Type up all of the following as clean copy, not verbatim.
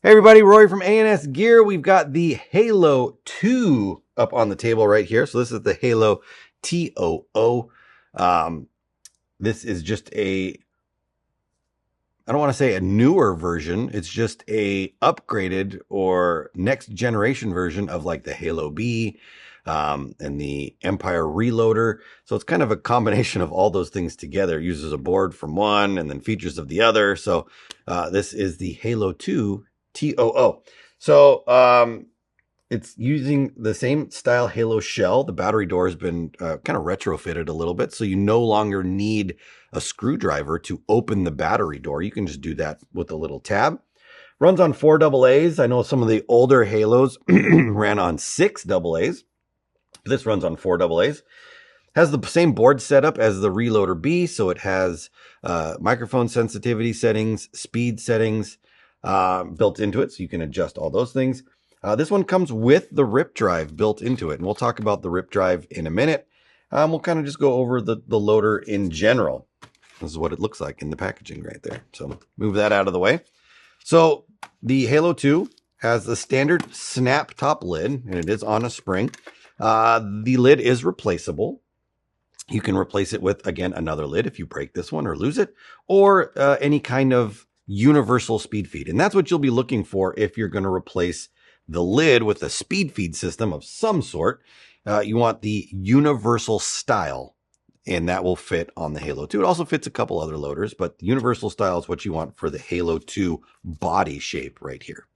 Hey everybody, Roy from ANSgear. We've got the Halo 2 up on the table right here. So this is the Halo TOO. This is just I don't want to say a newer version. It's just a upgraded or next generation version of like the Halo B and the Empire Reloader. So it's kind of a combination of all those things together. It uses a board from one and then features of the other. So this is the Halo 2 TOO. So it's using the same style Halo shell. The battery door has been kind of retrofitted a little bit, so you no longer need a screwdriver to open the battery door. You can just do that with a little tab. Runs on 4 AA's. I know some of the older Halos ran on 6 AA's. This runs on 4 AA's. Has the same board setup as the Reloader B, so it has microphone sensitivity settings, speed settings, built into it, so you can adjust all those things. This one comes with the RIP drive built into it, and we'll talk about the RIP drive in a minute. We'll kind of just go over the loader in general. This is what it looks like in the packaging right there. So move that out of the way. So the Halo 2 has the standard snap top lid, and it is on a spring. The lid is replaceable. You can replace it with, again, another lid if you break this one or lose it, or any kind of universal speed feed. And that's what you'll be looking for if you're going to replace the lid with a speed feed system of some sort. You want the universal style, and that will fit on the Halo 2. It also fits a couple other loaders, but the universal style is what you want for the Halo 2 body shape right here.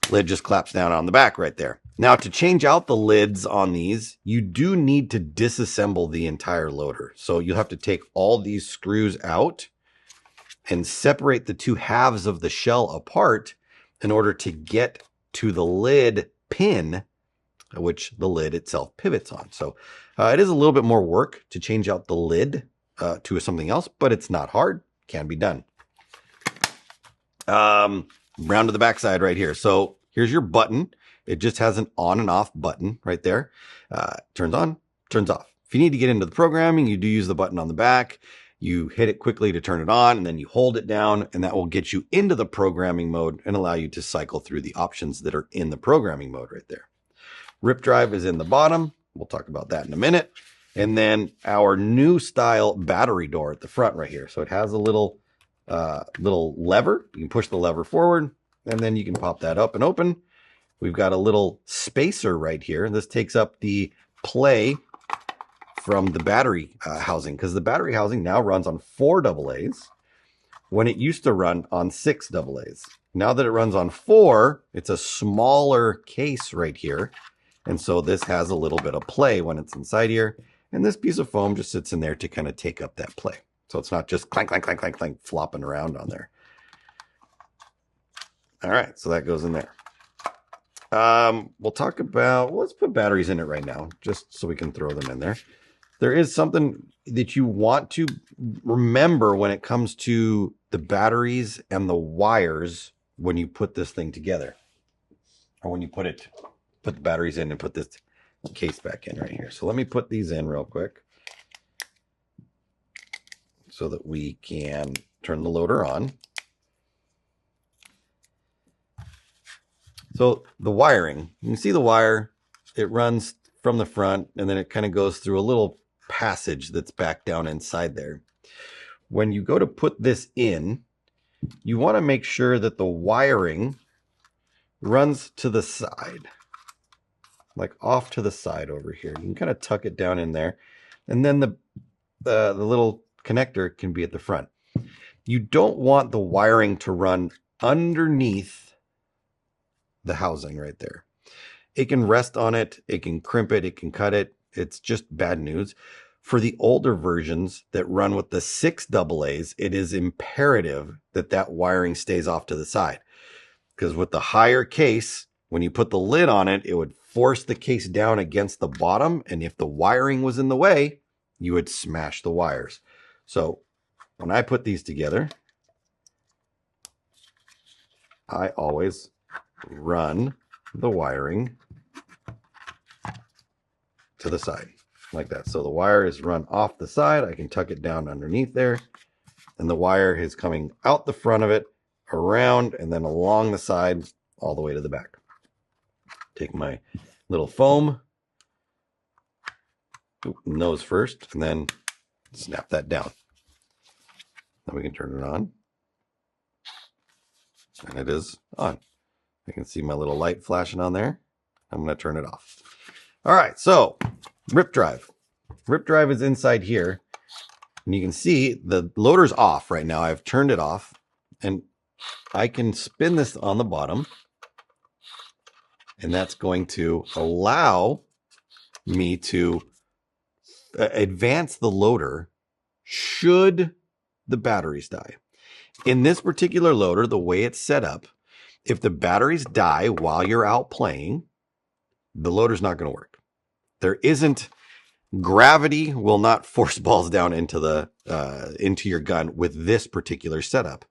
Lid just claps down on the back right there. Now, to change out the lids on these, you do need to disassemble the entire loader. So you'll have to take all these screws out and separate the two halves of the shell apart in order to get to the lid pin, which the lid itself pivots on. So it is a little bit more work to change out the lid to something else, but it's not hard. Can be done. Round to the backside right here. So here's your button. It just has an on and off button right there. Turns on, turns off. If you need to get into the programming, you do use the button on the back. You hit it quickly to turn it on, and then you hold it down, and that will get you into the programming mode and allow you to cycle through the options that are in the programming mode right there. RIP drive is in the bottom. We'll talk about that in a minute. And then our new style battery door at the front right here. So it has a little lever. You can push the lever forward, and then you can pop that up and open. We've got a little spacer right here. This takes up the play from the battery housing, because the battery housing now runs on 4 AA's when it used to run on 6 AA's. Now that it runs on 4, it's a smaller case right here. And so this has a little bit of play when it's inside here. And this piece of foam just sits in there to kind of take up that play. So it's not just clank, clank, clank, clank, clank, flopping around on there. All right, so that goes in there. We'll talk about, let's put batteries in it right now, just so we can throw them in there. There is something that you want to remember when it comes to the batteries and the wires when you put this thing together, or when you put the batteries in and put this case back in right here. So let me put these in real quick so that we can turn the loader on. So the wiring, you can see the wire, it runs from the front, and then it kind of goes through a little passage that's back down inside there. When you go to put this in, you want to make sure that the wiring runs to the side, like off to the side over here. You can kind of tuck it down in there, and then the little connector can be at the front. You don't want the wiring to run underneath the housing right there. It can rest on it, it can crimp it, it can cut it. It's just bad news. For the older versions that run with the 6 AA's, it is imperative that that wiring stays off to the side. Because with the higher case, when you put the lid on it, it would force the case down against the bottom. And if the wiring was in the way, you would smash the wires. So when I put these together, I always run the wiring to the side like that. So the wire is run off the side. I can tuck it down underneath there, and the wire is coming out the front of it around and then along the side all the way to the back. Take my little foam nose first and then snap that down. Then we can turn it on. And it is on. You can see my little light flashing on there. I'm going to turn it off. All right, so rip drive. Rip drive is inside here. And you can see the loader's off right now. I've turned it off. And I can spin this on the bottom. And that's going to allow me to advance the loader should the batteries die. In this particular loader, the way it's set up, if the batteries die while you're out playing, the loader's not going to work. There isn't, gravity will not force balls down into your gun with this particular setup.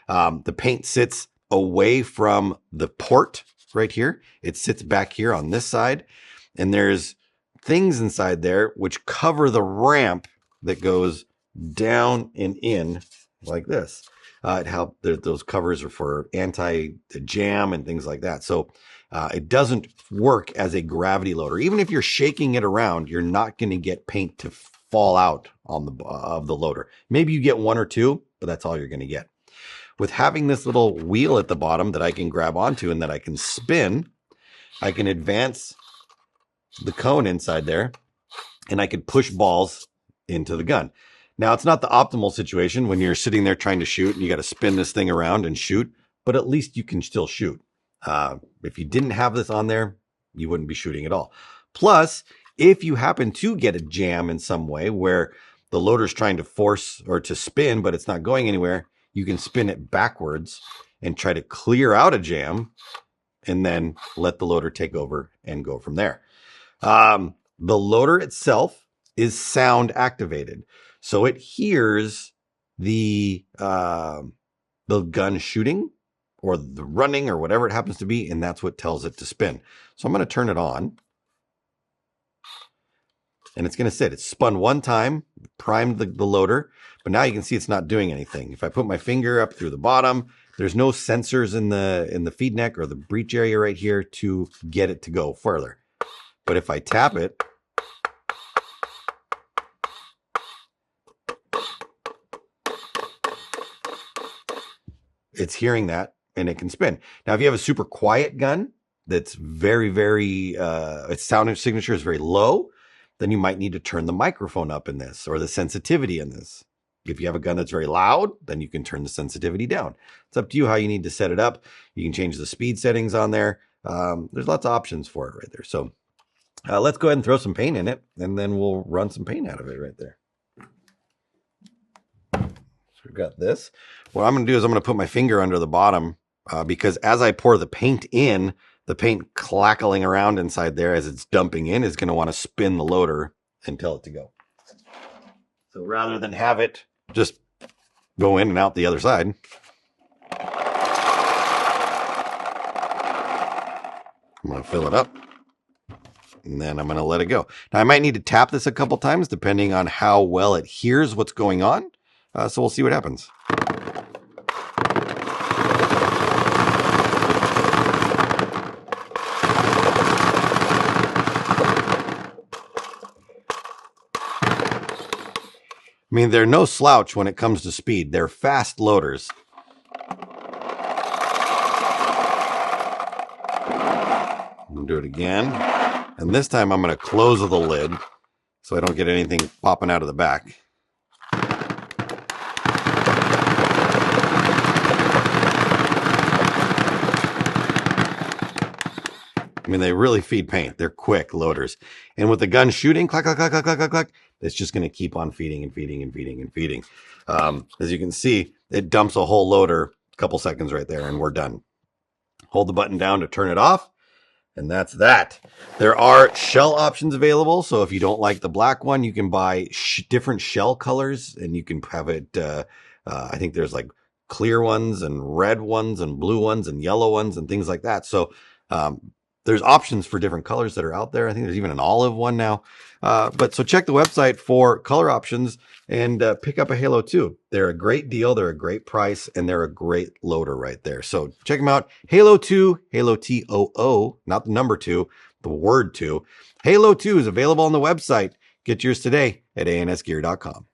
The paint sits away from the port right here. It sits back here on this side, and there's things inside there which cover the ramp that goes down and in like this. Those covers are for anti-jam and things like that. So it doesn't work as a gravity loader. Even if you're shaking it around, you're not going to get paint to fall out on of the loader. Maybe you get one or two, but that's all you're going to get. With having this little wheel at the bottom that I can grab onto and that I can spin, I can advance the cone inside there, and I could push balls into the gun. Now, it's not the optimal situation when you're sitting there trying to shoot and you got to spin this thing around and shoot, but at least you can still shoot. If you didn't have this on there, you wouldn't be shooting at all. Plus, if you happen to get a jam in some way where the loader's trying to force or to spin, but it's not going anywhere, you can spin it backwards and try to clear out a jam and then let the loader take over and go from there. The loader itself is sound activated. So it hears the gun shooting or the running or whatever it happens to be, and that's what tells it to spin. So I'm going to turn it on. And it's going to sit. It's spun one time, primed the loader, but now you can see it's not doing anything. If I put my finger up through the bottom, there's no sensors in the feed neck or the breech area right here to get it to go further. But if I tap it, it's hearing that and it can spin. Now, if you have a super quiet gun that's very, very, its sound signature is very low, then you might need to turn the microphone up in this or the sensitivity in this. If you have a gun that's very loud, then you can turn the sensitivity down. It's up to you how you need to set it up. You can change the speed settings on there. There's lots of options for it right there. So let's go ahead and throw some paint in it, and then we'll run some paint out of it right there. So we've got this. What I'm going to do is I'm going to put my finger under the bottom because as I pour the paint in, the paint clackling around inside there as it's dumping in is going to want to spin the loader and tell it to go. So rather than have it just go in and out the other side, I'm going to fill it up and then I'm going to let it go. Now I might need to tap this a couple times depending on how well it hears what's going on. So we'll see what happens. I mean, they're no slouch when it comes to speed. They're fast loaders. I'm going to do it again. And this time I'm going to close the lid so I don't get anything popping out of the back. I mean, they really feed paint. They're quick loaders. And with the gun shooting, clack, clack, clack, clack, clack, clack, clack, it's just going to keep on feeding and feeding and feeding and feeding. As you can see, it dumps a whole loader a couple seconds right there, and we're done. Hold the button down to turn it off, and that's that. There are shell options available, so if you don't like the black one, you can buy different shell colors, and you can have it, I think there's like clear ones and red ones and blue ones and yellow ones and things like that. So There's options for different colors that are out there. I think there's even an olive one now. But so check the website for color options and pick up a Halo 2. They're a great deal. They're a great price, and they're a great loader right there. So check them out. Halo 2, Halo TOO, not the number 2, the word 2. Halo 2 is available on the website. Get yours today at ANSgear.com.